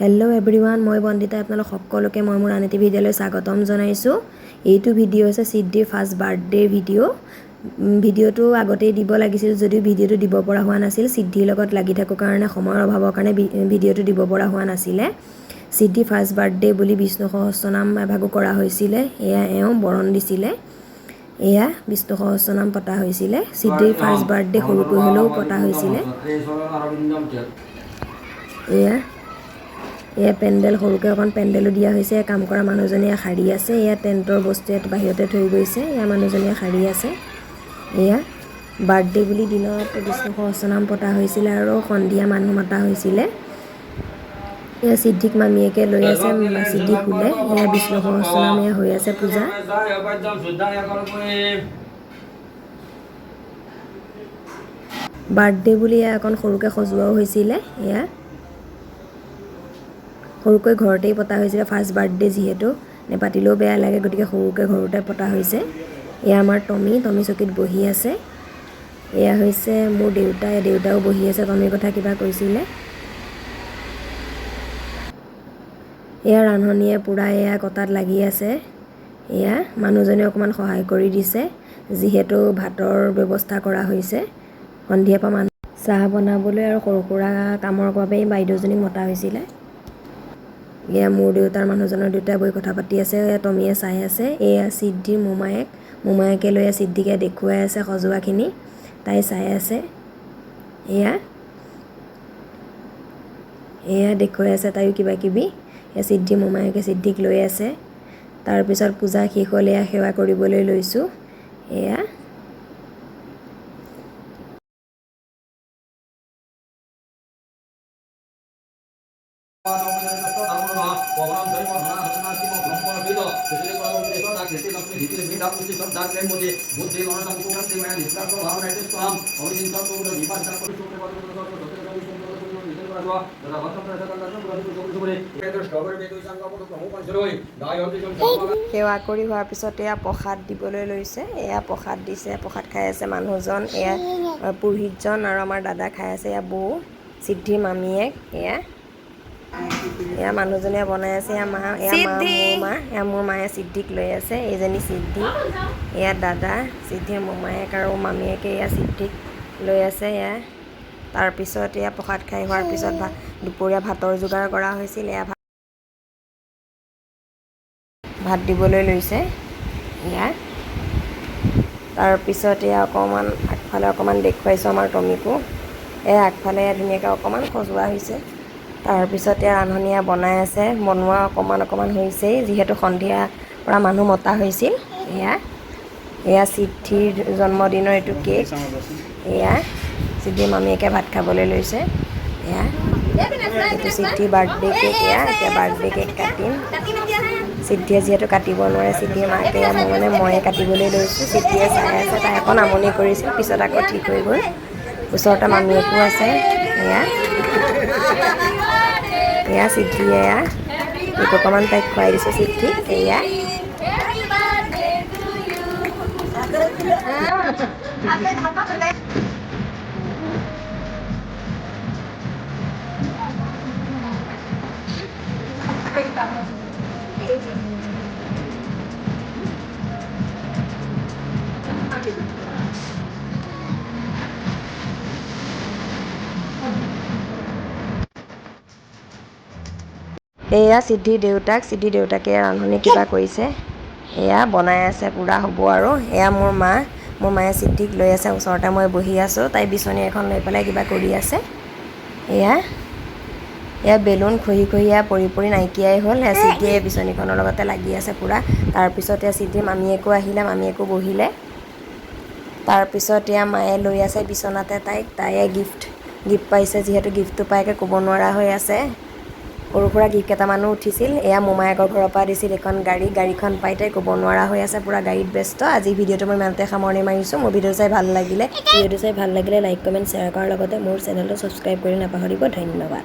Hello' everyone, মই বন্দিতা। আপোনালোক সকলোকে মই মোৰ আন এটি ভিডিঅ'লৈ স্বাগতম জনাইছোঁ। এইটো ভিডিঅ' হৈছে সিদ্ধিৰ ফাৰ্ষ্ট বাৰ্থডে ভিডিঅ'। ভিডিঅ'টো আগতেই দিব লাগিছিল যদিও ভিডিঅ'টো দিব পৰা হোৱা নাছিল। সিদ্ধিৰ লগত লাগি থাকোঁ কাৰণে সময়ৰ অভাৱৰ কাৰণে ভিডিঅ'টো দিব পৰা হোৱা নাছিলে। সিদ্ধি ফাৰ্ষ্ট বাৰ্থডে বুলি বিষ্ণু সহস্ৰনাম এভাগো কৰা হৈছিলে। এয়া এওঁ বৰণ দিছিলে। এয়া বিষ্ণু সহস্ৰনাম পতা হৈছিলে। সিদ্ধিৰ ফাৰ্ষ্ট বাৰ্থডে সৰুকৈ হ'লেও পতা হৈছিলে। এয়া পেণ্ডেল সৰুকৈ অকণ পেণ্ডেলো দিয়া হৈছে। কাম কৰা মানুহজনীয়ে শাৰী আছে। এয়া টেণ্টৰ বস্তু ইয়াত বাহিৰতে থৈ গৈছে। এয়া মানুহজনীয়ে শাৰী আছে। এয়া বাৰ্থডে বুলি দিনত বিষ্ণু সহস্ৰনাম পতা হৈছিলে আৰু সন্ধিয়া মানুহ মতা হৈছিলে। এয়া সিদ্ধিক মামীয়েকে লৈ আছে। সিদ্ধি শুলে। এয়া বিষ্ণু সহস্ৰনাম এয়া হৈ আছে পূজা। বাৰ্থডে বুলি এয়া অকণ সৰুকৈ সজোৱাও হৈছিলে। এয়া সৰুকৈ ঘৰতেই পতা হৈছিলে। ফাৰ্ষ্ট বাৰ্থডে যিহেতু নেপাতিলেও বেয়া লাগে, গতিকে সৰুকৈ ঘৰতে পতা হৈছে। এয়া আমাৰ টমি চকীত বহি আছে। এয়া হৈছে মোৰ দেউতা। দেউতাও বহি আছে। টমিৰ কথা কিবা কৈছিলে। এয়া ৰান্ধনীয়ে পূৰা এয়া কটাত লাগি আছে। এয়া মানুহজনে অকণমান সহায় কৰি দিছে, যিহেতু ভাতৰ ব্যৱস্থা কৰা হৈছে। সন্ধিয়াৰ পৰা মানুহ চাহ বনাবলৈ আৰু সৰু সুৰা কামৰ বাবেই বাইদেউজনীক মতা হৈছিলে। এয়া মোৰ দেউতাৰ মানুহজনৰ দেউতাই বহি কথা পাতি আছে। টমিয়ে চাই আছে। এয়া সিদ্ধিৰ মোমায়েকে লৈ সিদ্ধিকে দেখুৱাই আছে সজোৱাখিনি। তাই চাই আছে। এয়া দেখুৱাই আছে তাইও কিবা কিবি। এয়া সিদ্ধিৰ মোমায়েকে সিদ্ধিক লৈ আছে। তাৰপিছত পূজা শেষ হ'ল। এয়া সেৱা কৰিবলৈ লৈছোঁ। এয়া সেৱা কৰি হোৱাৰ পিছত এয়া প্ৰসাদ দিবলৈ লৈছে। এয়া প্ৰসাদ দিছে। প্ৰসাদ খাই আছে মানুহজন। এয়া পুৰোহিতজন আৰু আমাৰ দাদা খাই আছে। এয়া বৌ সিদ্ধিৰ মামীয়েক। এয়া মানুহজনীয়ে বনাই আছে। এয়া মা, এয়া মোৰ মা। এয়া মোৰ মায়ে সিদ্ধিক লৈ আছে। এইজনী সিদ্ধি। এয়া দাদা সিদ্ধিৰ মোমায়েক আৰু মামীয়েকে এয়া সিদ্ধিক লৈ আছে। এয়া তাৰপিছত এয়া প্ৰসাদ খাই হোৱাৰ পিছত দুপৰীয়া ভাতৰ যোগাৰ কৰা হৈছিল। এয়া ভাত দিবলৈ লৈছে। এয়া তাৰপিছত এয়া অকণমান আগফালে অকণমান দেখুৱাইছোঁ আমাৰ টমিকো। এয়া আগফালে ধুনীয়াকৈ অকণমান সজোৱা হৈছে। তাৰপিছত এয়া ৰান্ধনীয়ে বনাই আছে। বনোৱা অকণমান হৈছেই, যিহেতু সন্ধিয়াৰ পৰা মানুহ মতা হৈছিল। এয়া সিদ্ধিৰ জন্মদিনৰ এইটো কেক। এয়া সিদ্ধিৰ মামীয়েকে ভাত খাবলৈ লৈছে। এইটো সিদ্ধিৰ বাৰ্থডে কেক। এতিয়া বাৰ্থডে কেক কাটিম। সিদ্ধিয়ে যিহেতু কাটিব নোৱাৰে, সিদ্ধিৰ মাকে ময়ে কাটিবলৈ লৈছোঁ। সিদ্ধিয়ে চাই আছে। তাই অকণ আমনি কৰিছিল, পিছত আকৌ ঠিক হৈ গ'ল। ওচৰতে মামীয়েকো আছে। এয়া সিদ্ধিয়ে কেক অকণমান তাইক খুৱাই দিছোঁ। সিদ্ধিক এয়া সিদ্ধিৰ দেউতাক। সিদ্ধিৰ দেউতাকে ৰান্ধনি কিবা কৰিছে। এয়া বনাই আছে। পূৰা হ'ব আৰু। এয়া মোৰ মা। মোৰ মায়ে সিদ্ধিক লৈ আছে। ওচৰতে মই বহি আছোঁ। তাই বিচনী এখন লৈ পেলাই কিবা কৰি আছে। এয়া বেলুন খহি পৰি নাইকিয়াই হ'ল। সিদ্ধিয়ে বিচনীখনৰ লগতে লাগি আছে পূৰা। তাৰপিছত এয়া সিদ্ধিৰ মামীয়েকো আহিলে। মামীয়েকো বহিলে। তাৰপিছত এয়া মায়ে লৈ আছে বিচনাতে তাইক। তাইয়ে গিফ্ট পাইছে, যিহেতু গিফ্টটো পাইকে ক'ব নোৱাৰা হৈ আছে। সৰু সুৰা গিফ্ট কেইটামানো উঠিছিল। এয়া মোমায়েকৰ ঘৰৰ পৰা দিছিল এখন গাড়ীখন পাই তাই ক'ব নোৱাৰা হৈ আছে। পূৰা গাড়ীত ব্যস্ত। আজি ভিডিঅ'টো মই ইমানতে সামৰণি মাৰিছোঁ। মোৰ ভিডিঅ' চাই ভাল লাগিলে লাইক কমেণ্ট শ্বেয়াৰ কৰাৰ লগতে মোৰ চেনেলটো ছাবস্ক্ৰাইব কৰি নাপাহৰিব। ধন্যবাদ।